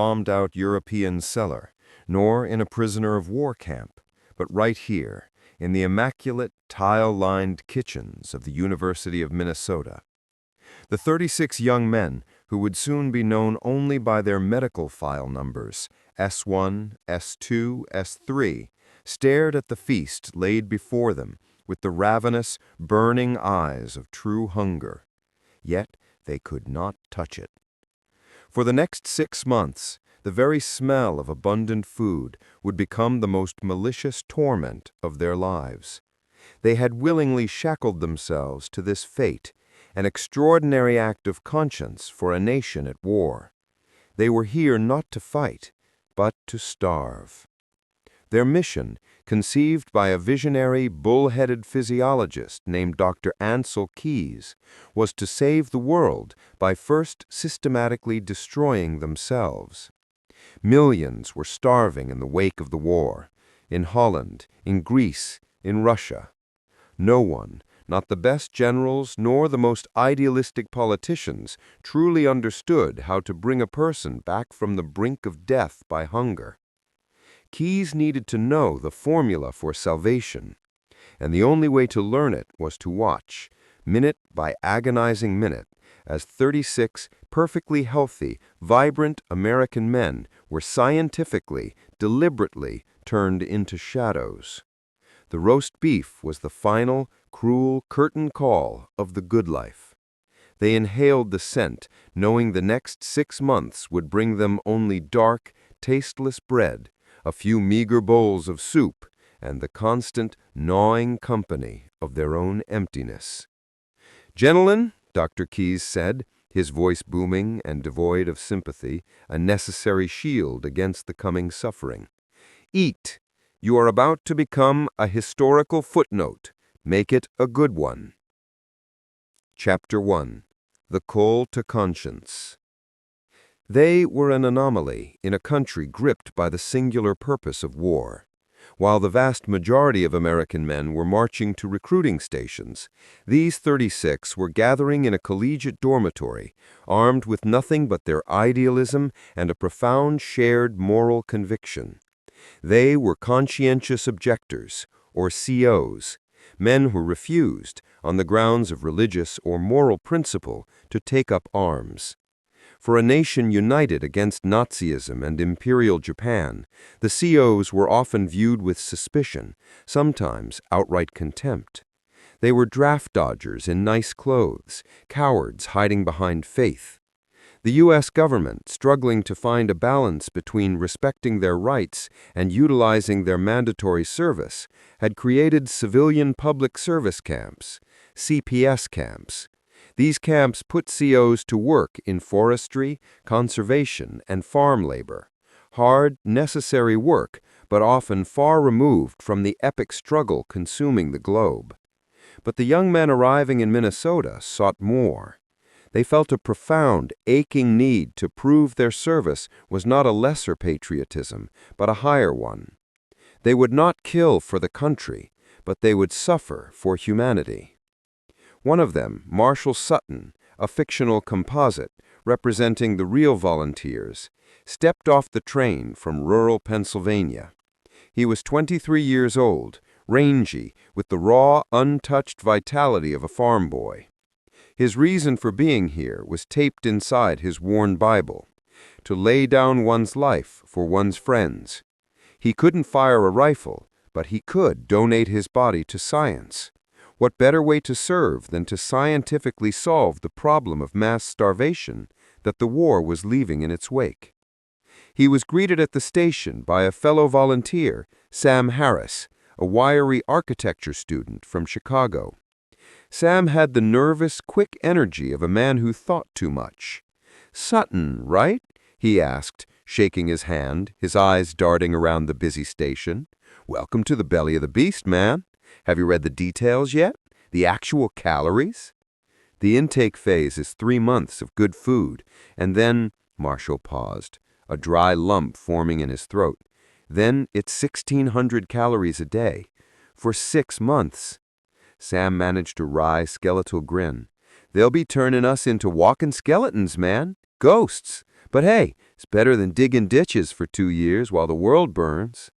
bombed-out European cellar, nor in a prisoner of war camp, but right here, in the immaculate, tile-lined kitchens of the University of Minnesota. The 36 young men, who would soon be known only by their medical file numbers, S1, S2, S3, stared at the feast laid before them with the ravenous, burning eyes of true hunger. Yet they could not touch it. For the next 6 months, the very smell of abundant food would become the most malicious torment of their lives. They had willingly shackled themselves to this fate, an extraordinary act of conscience for a nation at war. They were here not to fight, but to starve. Their mission, conceived by a visionary, bull-headed physiologist named Dr. Ancel Keys, was to save the world by first systematically destroying themselves. Millions were starving in the wake of the war, in Holland, in Greece, in Russia. No one, not the best generals nor the most idealistic politicians, truly understood how to bring a person back from the brink of death by hunger. Keys needed to know the formula for salvation, and the only way to learn it was to watch, minute by agonizing minute, as 36 perfectly healthy, vibrant American men were scientifically, deliberately turned into shadows. The roast beef was the final, cruel curtain call of the good life. They inhaled the scent, knowing the next 6 months would bring them only dark, tasteless bread, a few meager bowls of soup, and the constant, gnawing company of their own emptiness. "Gentlemen," Dr. Keys said, his voice booming and devoid of sympathy, a necessary shield against the coming suffering, "eat. You are about to become a historical footnote. Make it a good one." Chapter 1. The Call to Conscience. They were an anomaly in a country gripped by the singular purpose of war. While the vast majority of American men were marching to recruiting stations, these 36 were gathering in a collegiate dormitory, armed with nothing but their idealism and a profound shared moral conviction. They were conscientious objectors, or COs, men who refused, on the grounds of religious or moral principle, to take up arms. For a nation united against Nazism and Imperial Japan, the COs were often viewed with suspicion, sometimes outright contempt. They were draft dodgers in nice clothes, cowards hiding behind faith. The U.S. government, struggling to find a balance between respecting their rights and utilizing their mandatory service, had created civilian public service camps, CPS camps. These camps put COs to work in forestry, conservation, and farm labor. Hard, necessary work, but often far removed from the epic struggle consuming the globe. But the young men arriving in Minnesota sought more. They felt a profound, aching need to prove their service was not a lesser patriotism, but a higher one. They would not kill for the country, but they would suffer for humanity. One of them, Marshall Sutton, a fictional composite representing the real volunteers, stepped off the train from rural Pennsylvania. He was 23 years old, rangy, with the raw, untouched vitality of a farm boy. His reason for being here was taped inside his worn Bible: to lay down one's life for one's friends. He couldn't fire a rifle, but he could donate his body to science. What better way to serve than to scientifically solve the problem of mass starvation that the war was leaving in its wake? He was greeted at the station by a fellow volunteer, Sam Harris, a wiry architecture student from Chicago. Sam had the nervous, quick energy of a man who thought too much. "Sutton, right?" he asked, shaking his hand, his eyes darting around the busy station. "Welcome to the belly of the beast, man. Have you read the details yet? The actual calories?" "The intake phase is 3 months of good food, and then—" Marshall paused, a dry lump forming in his throat. "Then it's 1,600 calories a day. For 6 months." Sam managed a wry, skeletal grin. "They'll be turning us into walking skeletons, man. Ghosts. But hey, It's better than digging ditches for 2 years while the world burns.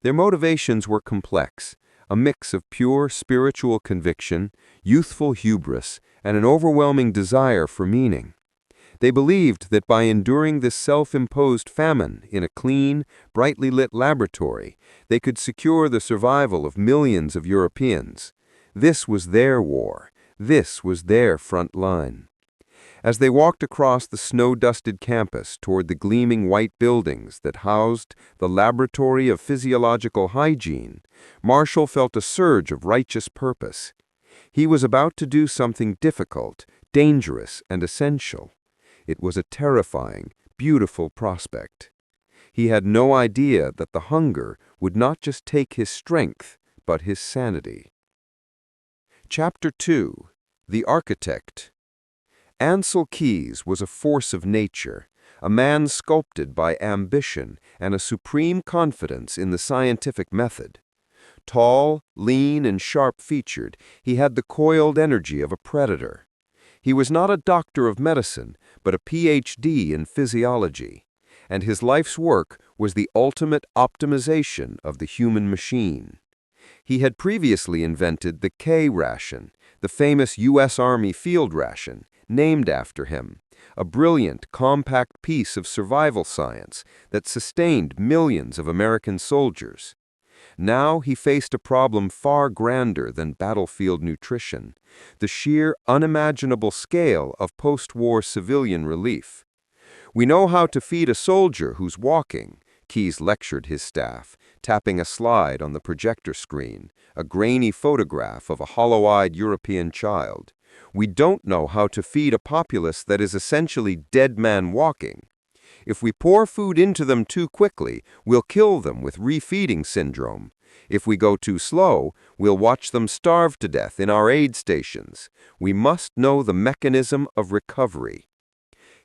Their motivations were complex, a mix of pure spiritual conviction, youthful hubris, and an overwhelming desire for meaning. They believed that by enduring this self-imposed famine in a clean, brightly lit laboratory, they could secure the survival of millions of Europeans. This was their war. This was their front line. As they walked across the snow-dusted campus toward the gleaming white buildings that housed the Laboratory of Physiological Hygiene, Marshall felt a surge of righteous purpose. He was about to do something difficult, dangerous, and essential. It was a terrifying, beautiful prospect. He had no idea that the hunger would not just take his strength, but his sanity. Chapter 2. The Architect. Ancel Keys was a force of nature, a man sculpted by ambition and a supreme confidence in the scientific method. Tall, lean, and sharp-featured, he had the coiled energy of a predator. He was not a doctor of medicine, but a PhD in physiology, and his life's work was the ultimate optimization of the human machine. He had previously invented the K ration, the famous U.S. Army field ration, named after him, a brilliant, compact piece of survival science that sustained millions of American soldiers. Now he faced a problem far grander than battlefield nutrition, the sheer, unimaginable scale of post-war civilian relief. "We know how to feed a soldier who's walking," Keys lectured his staff, tapping a slide on the projector screen, a grainy photograph of a hollow-eyed European child. "We don't know how to feed a populace that is essentially dead man walking. If we pour food into them too quickly, we'll kill them with refeeding syndrome. If we go too slow, we'll watch them starve to death in our aid stations. We must know the mechanism of recovery."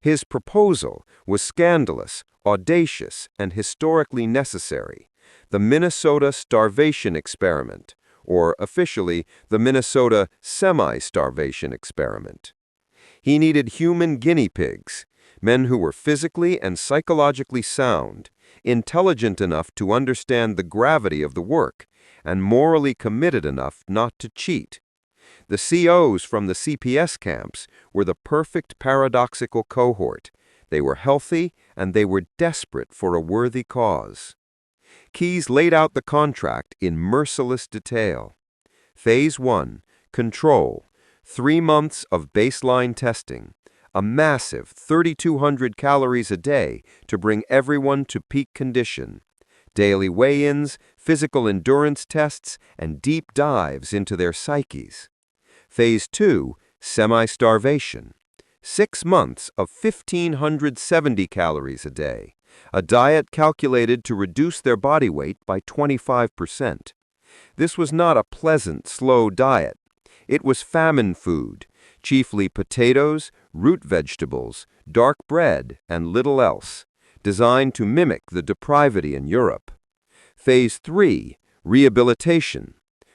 His proposal was scandalous, audacious, and historically necessary: the Minnesota Starvation Experiment, or officially, the Minnesota Semi-Starvation Experiment. He needed human guinea pigs, men who were physically and psychologically sound, intelligent enough to understand the gravity of the work, and morally committed enough not to cheat. The COs from the CPS camps were the perfect paradoxical cohort. They were healthy, and they were desperate for a worthy cause. Keys laid out the contract in merciless detail. Phase 1, control, 3 months of baseline testing, a massive 3,200 calories a day to bring everyone to peak condition, daily weigh-ins, physical endurance tests, and deep dives into their psyches. Phase 2, semi-starvation, 6 months of 1,570 calories a day, a diet calculated to reduce their body weight by 25%. This was not a pleasant, slow diet. It was famine food, chiefly potatoes, root vegetables, dark bread, and little else, designed to mimic the depravity in Europe. Phase 3, rehabilitation,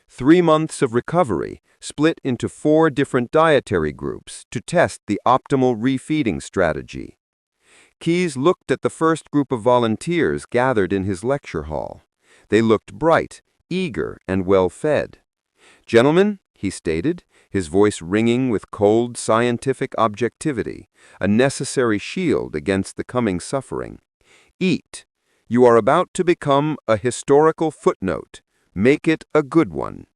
3 months of recovery, split into 4 different dietary groups to test the optimal refeeding strategy. Keys looked at the first group of volunteers gathered in his lecture hall. They looked bright, eager, and well-fed. "Gentlemen," he stated, his voice ringing with cold scientific objectivity, a necessary shield against the coming suffering, "eat. You are about to become a historical footnote. Make it a good one."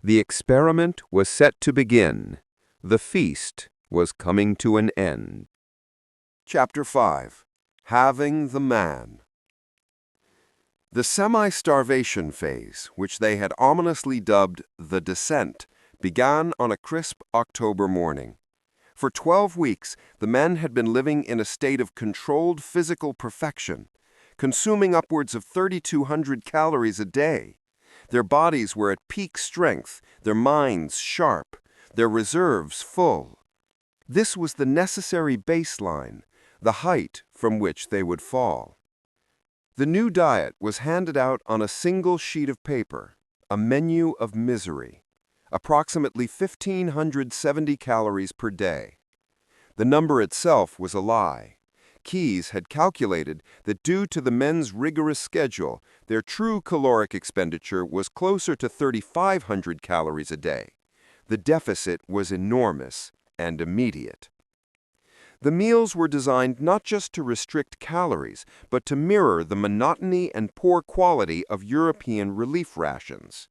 The experiment was set to begin. The feast was coming to an end. Chapter 5. Having the Man. The semi-starvation phase, which they had ominously dubbed the descent, began on a crisp October morning. For 12 weeks, the men had been living in a state of controlled physical perfection, consuming upwards of 3,200 calories a day. Their bodies were at peak strength, their minds sharp, their reserves full. This was the necessary baseline, the height from which they would fall. The new diet was handed out on a single sheet of paper, a menu of misery, approximately 1,570 calories per day. The number itself was a lie. Keys had calculated that due to the men's rigorous schedule, their true caloric expenditure was closer to 3,500 calories a day. The deficit was enormous and immediate. The meals were designed not just to restrict calories, but to mirror the monotony and poor quality of European relief rations.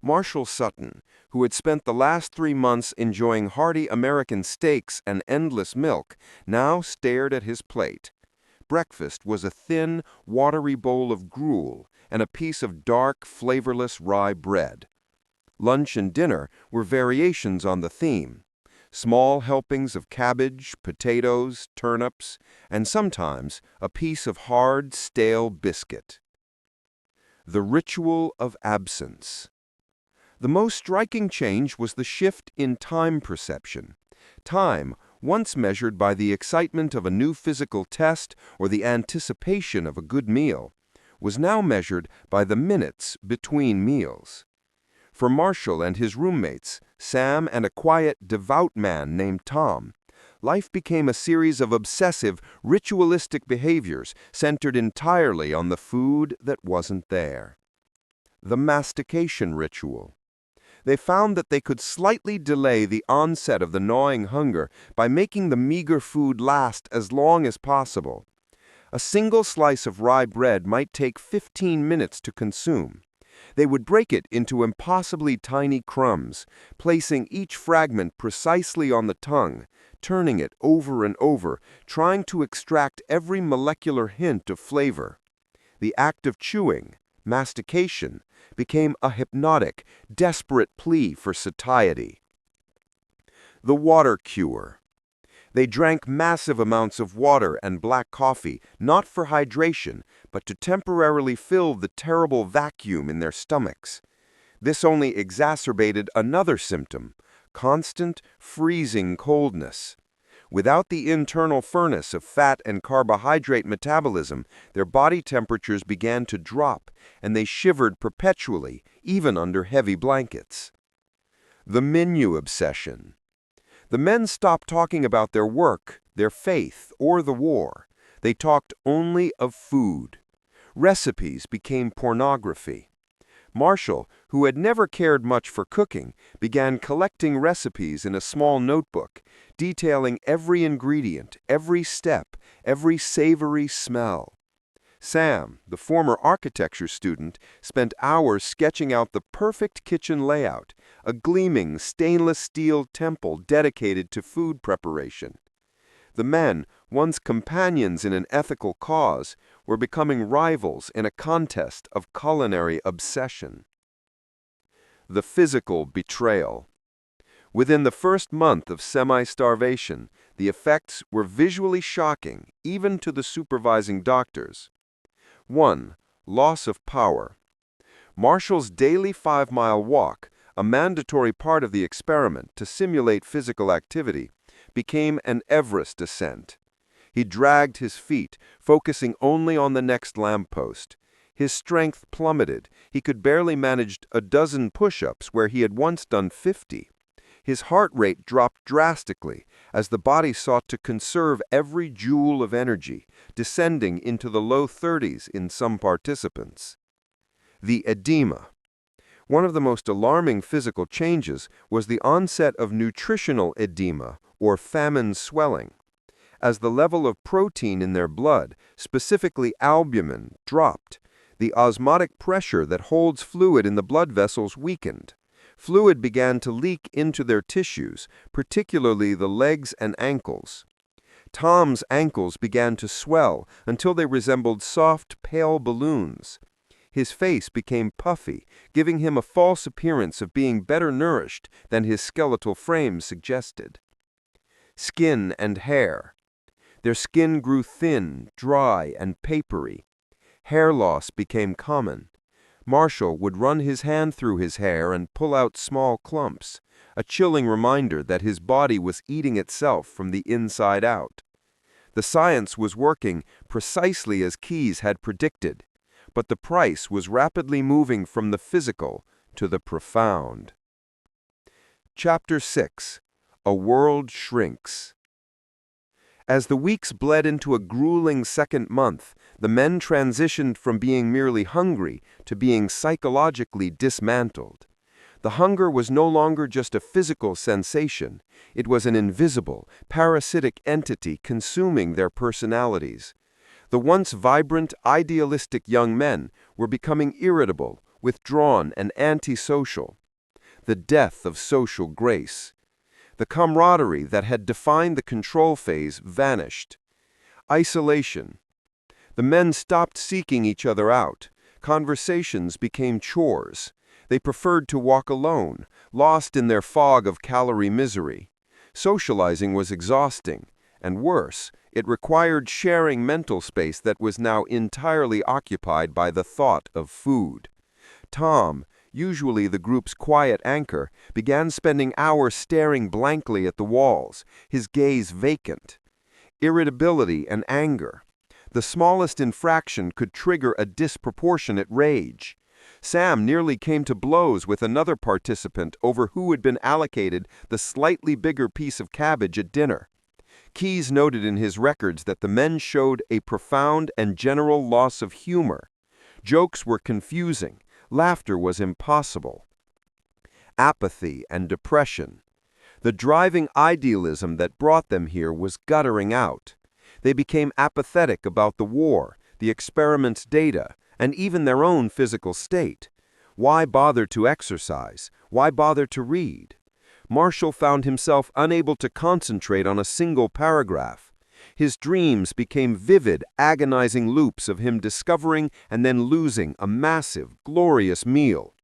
Marshall Sutton, who had spent the last 3 months enjoying hearty American steaks and endless milk, now stared at his plate. Breakfast was a thin, watery bowl of gruel and a piece of dark, flavorless rye bread. Lunch and dinner were variations on the theme. Small helpings of cabbage, potatoes, turnips, and sometimes a piece of hard, stale biscuit. The ritual of absence. The most striking change was the shift in time perception. Time, once measured by the excitement of a new physical test or the anticipation of a good meal, was now measured by the minutes between meals. For Marshall and his roommates, Sam and a quiet, devout man named Tom, life became a series of obsessive, ritualistic behaviors centered entirely on the food that wasn't there. The mastication ritual. They found that they could slightly delay the onset of the gnawing hunger by making the meager food last as long as possible. A single slice of rye bread might take 15 minutes to consume. They would break it into impossibly tiny crumbs, placing each fragment precisely on the tongue, turning it over and over, trying to extract every molecular hint of flavor. The act of chewing, mastication, became a hypnotic, desperate plea for satiety. The water cure. They drank massive amounts of water and black coffee, not for hydration, but to temporarily fill the terrible vacuum in their stomachs. This only exacerbated another symptom: constant, freezing coldness. Without the internal furnace of fat and carbohydrate metabolism, their body temperatures began to drop, and they shivered perpetually, even under heavy blankets. The menu obsession. The men stopped talking about their work, their faith, or the war. They talked only of food. Recipes became pornography. Marshall, who had never cared much for cooking, began collecting recipes in a small notebook, detailing every ingredient, every step, every savory smell. Sam, the former architecture student, spent hours sketching out the perfect kitchen layout, a gleaming stainless steel temple dedicated to food preparation. The men, once companions in an ethical cause, were becoming rivals in a contest of culinary obsession. The physical betrayal. Within the first month of semi-starvation, the effects were visually shocking, even to the supervising doctors. 1. Loss of power. Marshall's daily 5-mile walk, a mandatory part of the experiment to simulate physical activity, became an Everest ascent. He dragged his feet, focusing only on the next lamppost. His strength plummeted. He could barely manage a dozen push-ups where he had once done 50. His heart rate dropped drastically as the body sought to conserve every joule of energy, descending into the low 30s in some participants. The edema. One of the most alarming physical changes was the onset of nutritional edema, or famine swelling. As the level of protein in their blood, specifically albumin, dropped, the osmotic pressure that holds fluid in the blood vessels weakened. Fluid began to leak into their tissues, particularly the legs and ankles. Tom's ankles began to swell until they resembled soft, pale balloons. His face became puffy, giving him a false appearance of being better nourished than his skeletal frame suggested. Skin and hair. Their skin grew thin, dry, and papery. Hair loss became common. Marshall would run his hand through his hair and pull out small clumps, a chilling reminder that his body was eating itself from the inside out. The science was working precisely as Keys had predicted, but the price was rapidly moving from the physical to the profound. Chapter 6. A World Shrinks. As the weeks bled into a grueling second month, the men transitioned from being merely hungry to being psychologically dismantled. The hunger was no longer just a physical sensation. It was an invisible, parasitic entity consuming their personalities. The once vibrant, idealistic young men were becoming irritable, withdrawn, and antisocial. The death of social grace. The camaraderie that had defined the control phase vanished. Isolation. The men stopped seeking each other out. Conversations became chores. They preferred to walk alone, lost in their fog of calorie misery. Socializing was exhausting, and worse, it required sharing mental space that was now entirely occupied by the thought of food. Tom, usually the group's quiet anchor, began spending hours staring blankly at the walls, his gaze vacant. Irritability and anger. The smallest infraction could trigger a disproportionate rage. Sam nearly came to blows with another participant over who had been allocated the slightly bigger piece of cabbage at dinner. Keys noted in his records that the men showed a profound and general loss of humor. Jokes were confusing. Laughter was impossible. Apathy and depression. The driving idealism that brought them here was guttering out. They became apathetic about the war, the experiment's data, and even their own physical state. Why bother to exercise? Why bother to read? Marshall found himself unable to concentrate on a single paragraph. His dreams became vivid, agonizing loops of him discovering and then losing a massive, glorious meal.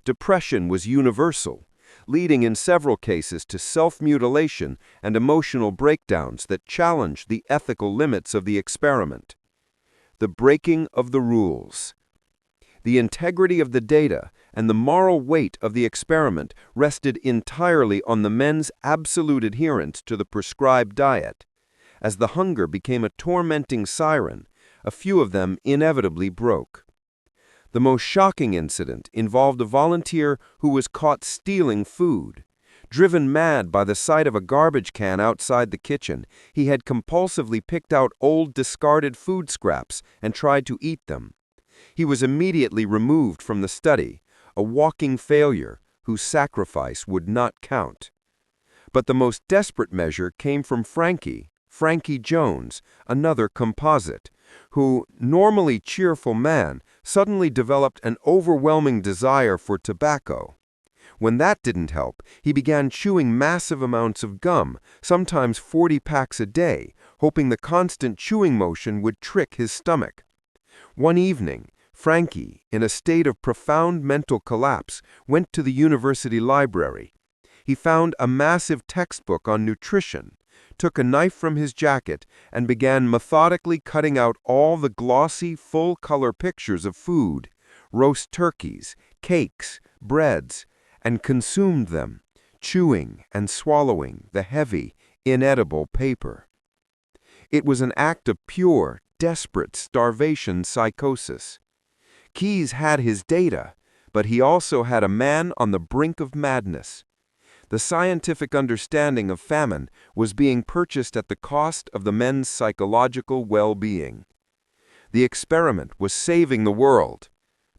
Depression was universal, leading in several cases to self-mutilation and emotional breakdowns that challenged the ethical limits of the experiment. The breaking of the rules. The integrity of the data and the moral weight of the experiment rested entirely on the men's absolute adherence to the prescribed diet. As the hunger became a tormenting siren, a few of them inevitably broke. The most shocking incident involved a volunteer who was caught stealing food. Driven mad by the sight of a garbage can outside the kitchen, he had compulsively picked out old discarded food scraps and tried to eat them. He was immediately removed from the study, a walking failure whose sacrifice would not count. But the most desperate measure came from Frankie Jones, another composite, who, normally cheerful man, suddenly developed an overwhelming desire for tobacco. When that didn't help, he began chewing massive amounts of gum, sometimes 40 packs a day, hoping the constant chewing motion would trick his stomach. One evening, Frankie, in a state of profound mental collapse, went to the university library. He found a massive textbook on nutrition, took a knife from his jacket, and began methodically cutting out all the glossy, full-color pictures of food, roast turkeys, cakes, breads, and consumed them, chewing and swallowing the heavy, inedible paper. It was an act of pure, desperate starvation psychosis. Keys had his data, but he also had a man on the brink of madness. The scientific understanding of famine was being purchased at the cost of the men's psychological well-being. The experiment was saving the world,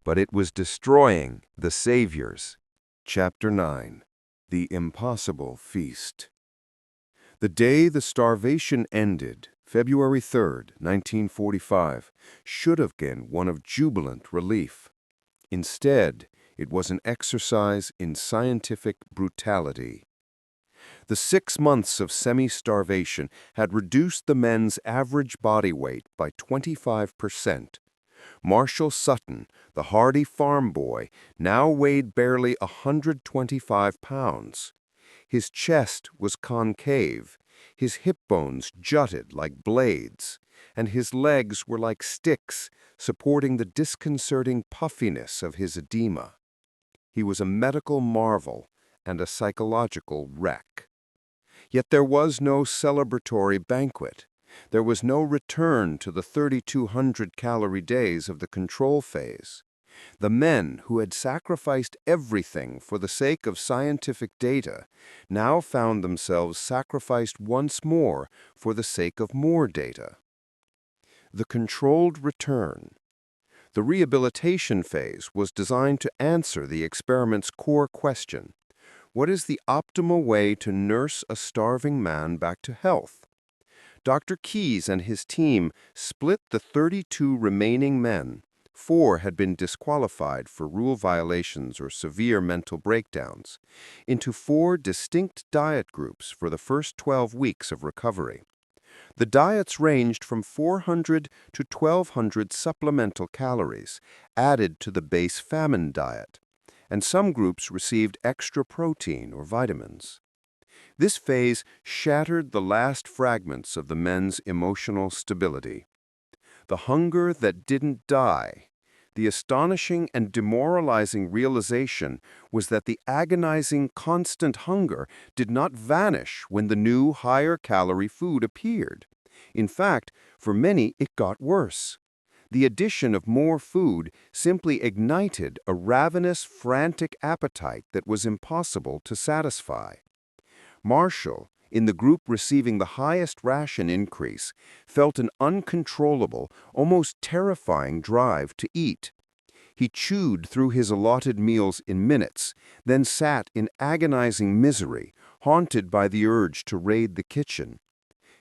but it was destroying the saviors. Chapter 9. The Impossible Feast. The day the starvation ended, February 3, 1945, should have been one of jubilant relief. Instead, it was an exercise in scientific brutality. The 6 months of semi-starvation had reduced the men's average body weight by 25%. Marshall Sutton, the hardy farm boy, now weighed barely 125 pounds. His chest was concave, his hip bones jutted like blades, and his legs were like sticks, supporting the disconcerting puffiness of his edema. He was a medical marvel and a psychological wreck. Yet there was no celebratory banquet. There was no return to the 3,200-calorie days of the control phase. The men who had sacrificed everything for the sake of scientific data now found themselves sacrificed once more for the sake of more data. The controlled return. The rehabilitation phase was designed to answer the experiment's core question: what is the optimal way to nurse a starving man back to health? Dr. Keys and his team split the 32 remaining men. 4 had been disqualified for rule violations or severe mental breakdowns, into 4 distinct diet groups for the first 12 weeks of recovery. The diets ranged from 400 to 1,200 supplemental calories added to the base famine diet, and some groups received extra protein or vitamins. This phase shattered the last fragments of the men's emotional stability. The hunger that didn't die. The astonishing and demoralizing realization was that the agonizing, constant hunger did not vanish when the new, higher-calorie food appeared. In fact, for many, it got worse. The addition of more food simply ignited a ravenous, frantic appetite that was impossible to satisfy. Marshall, in the group receiving the highest ration increase, felt an uncontrollable, almost terrifying drive to eat. He chewed through his allotted meals in minutes, then sat in agonizing misery, haunted by the urge to raid the kitchen.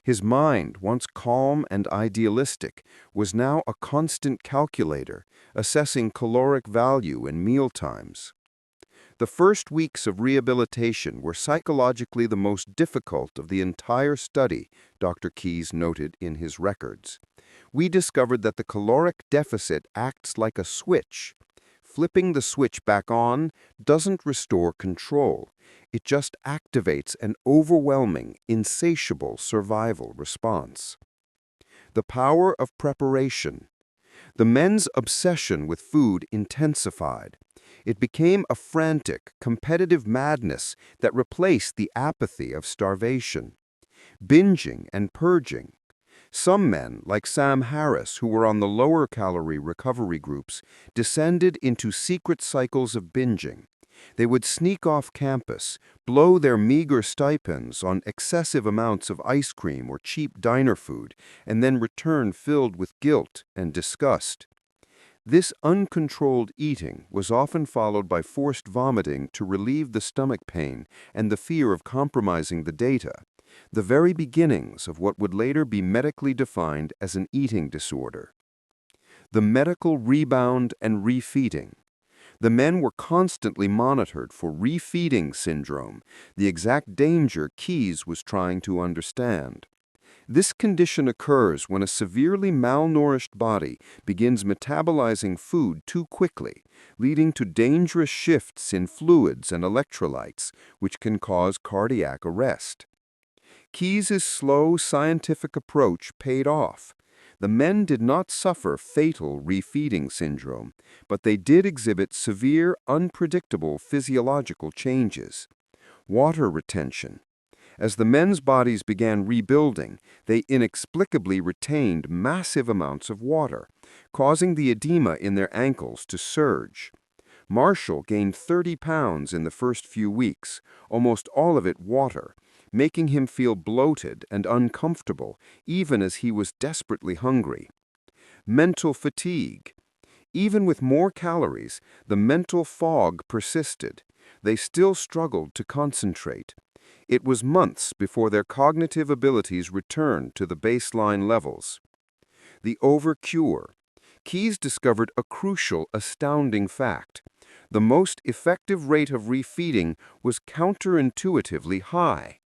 His mind, once calm and idealistic, was now a constant calculator, assessing caloric value in mealtimes. The first weeks of rehabilitation were psychologically the most difficult of the entire study, Dr. Keys noted in his records. We discovered that the caloric deficit acts like a switch. Flipping the switch back on doesn't restore control. It just activates an overwhelming, insatiable survival response. The power of preparation. The men's obsession with food intensified. It became a frantic, competitive madness that replaced the apathy of starvation. Binging and purging. Some men, like Sam Harris, who were on the lower-calorie recovery groups, descended into secret cycles of binging. They would sneak off campus, blow their meager stipends on excessive amounts of ice cream or cheap diner food, and then return filled with guilt and disgust. This uncontrolled eating was often followed by forced vomiting to relieve the stomach pain and the fear of compromising the data, the very beginnings of what would later be medically defined as an eating disorder. The medical rebound and refeeding. The men were constantly monitored for refeeding syndrome, the exact danger Keys was trying to understand. This condition occurs when a severely malnourished body begins metabolizing food too quickly, leading to dangerous shifts in fluids and electrolytes, which can cause cardiac arrest. Keys's slow scientific approach paid off. The men did not suffer fatal refeeding syndrome, but they did exhibit severe, unpredictable physiological changes. Water retention. As the men's bodies began rebuilding, they inexplicably retained massive amounts of water, causing the edema in their ankles to surge. Marshall gained 30 pounds in the first few weeks, almost all of it water, making him feel bloated and uncomfortable even as he was desperately hungry. Mental fatigue. Even with more calories, the mental fog persisted. They still struggled to concentrate. It was months before their cognitive abilities returned to the baseline levels. The over-cure. Keys discovered a crucial, astounding fact. The most effective rate of refeeding was counterintuitively high.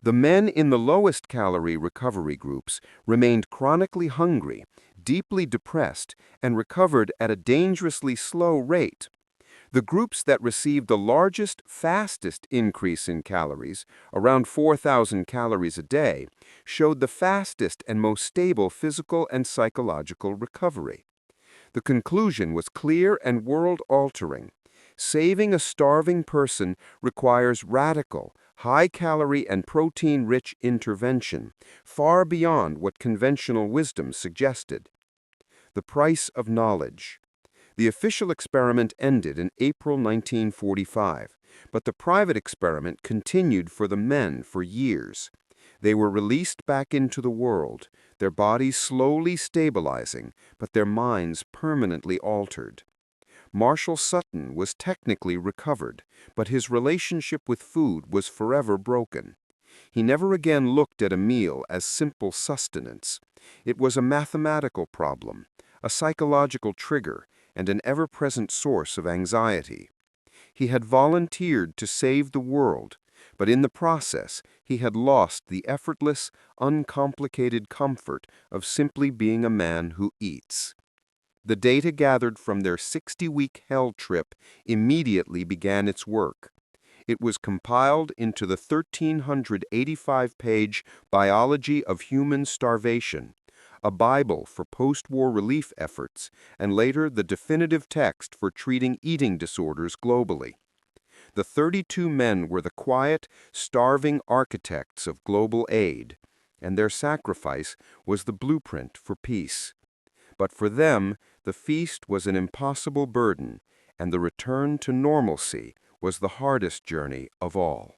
The men in the lowest calorie recovery groups remained chronically hungry, deeply depressed, and recovered at a dangerously slow rate. The groups that received the largest, fastest increase in calories, around 4,000 calories a day, showed the fastest and most stable physical and psychological recovery. The conclusion was clear and world-altering. Saving a starving person requires radical, high-calorie and protein-rich intervention, far beyond what conventional wisdom suggested. The price of knowledge. The official experiment ended in April 1945, but the private experiment continued for the men for years. They were released back into the world, their bodies slowly stabilizing, but their minds permanently altered. Marshall Sutton was technically recovered, but his relationship with food was forever broken. He never again looked at a meal as simple sustenance. It was a mathematical problem, a psychological trigger, and an ever-present source of anxiety. He had volunteered to save the world, but in the process, he had lost the effortless, uncomplicated comfort of simply being a man who eats. The data gathered from their 60-week hell trip immediately began its work. It was compiled into the 1,385-page Biology of Human Starvation, a Bible for post-war relief efforts, and later the definitive text for treating eating disorders globally. The 32 men were the quiet, starving architects of global aid, and their sacrifice was the blueprint for peace. But for them, the feast was an impossible burden, and the return to normalcy was the hardest journey of all.